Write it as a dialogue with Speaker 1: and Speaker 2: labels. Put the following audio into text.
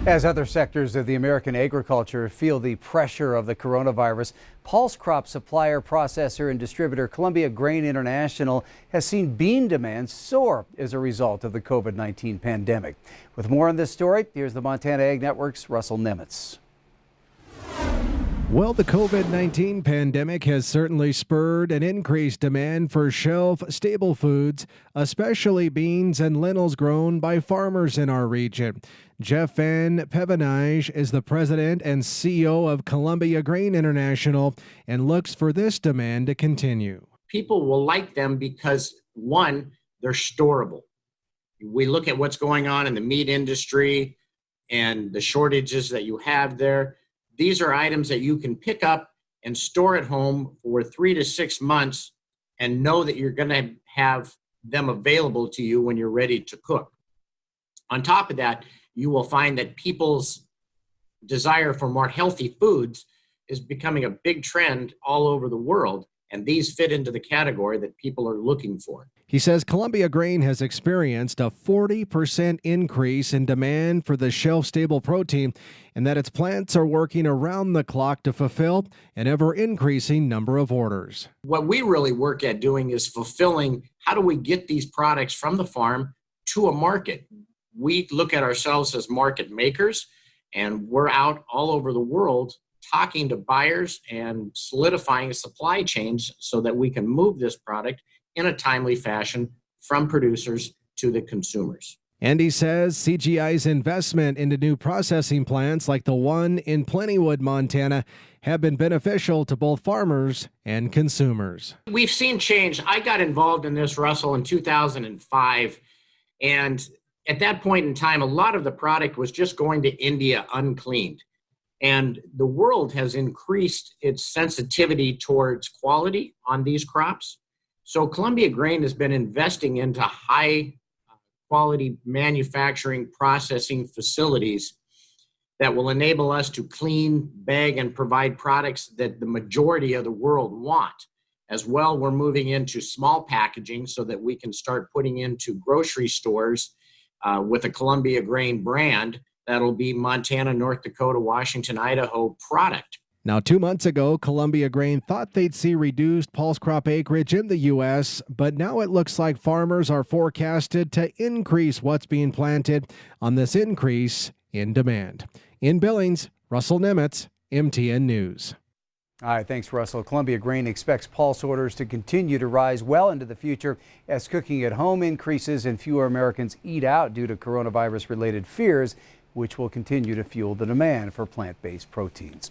Speaker 1: As other sectors of the American agriculture feel the pressure of the coronavirus, pulse crop supplier, processor, and distributor Columbia Grain International has seen bean demand soar as a result of the COVID-19 pandemic. With more on this story, here's the Montana Ag Network's Russell Nimitz.
Speaker 2: Well, the COVID-19 pandemic has certainly spurred an increased demand for shelf-stable foods, especially beans and lentils grown by farmers in our region. Jeff Van Pevenage is the president and CEO of Columbia Grain International and looks for this demand to continue.
Speaker 3: People will like them because, one, they're storable. We look at what's going on in the meat industry and the shortages that you have there. These are items that you can pick up and store at home for 3 to 6 months and know that you're going to have them available to you when you're ready to cook. On top of that, you will find that people's desire for more healthy foods is becoming a big trend all over the world, and these fit into the category that people are looking for.
Speaker 2: He says Columbia Grain has experienced a 40% increase in demand for the shelf-stable protein and that its plants are working around the clock to fulfill an ever-increasing number of orders.
Speaker 3: What we really work at doing is fulfilling how do we get these products from the farm to a market. We look at ourselves as market makers, and we're out all over the world talking to buyers and solidifying supply chains so that we can move this product in a timely fashion from producers to the consumers.
Speaker 2: And he says CGI's investment into new processing plants like the one in Plentywood, Montana, have been beneficial to both farmers and consumers.
Speaker 3: We've seen change. I got involved in this, Russell, in 2005, and at that point in time, a lot of the product was just going to India uncleaned. And the world has increased its sensitivity towards quality on these crops. So Columbia Grain has been investing into high quality manufacturing processing facilities that will enable us to clean, bag, and provide products that the majority of the world want. As well, we're moving into small packaging so that we can start putting into grocery stores with a Columbia Grain brand that'll be Montana, North Dakota, Washington, Idaho product.
Speaker 2: Now, 2 months ago, Columbia Grain thought they'd see reduced pulse crop acreage in the U.S., but now it looks like farmers are forecasted to increase what's being planted on this increase in demand. In Billings, Russell Nimitz, MTN News.
Speaker 1: All right, thanks, Russell. Columbia Grain expects pulse orders to continue to rise well into the future as cooking at home increases and fewer Americans eat out due to coronavirus-related fears, which will continue to fuel the demand for plant-based proteins.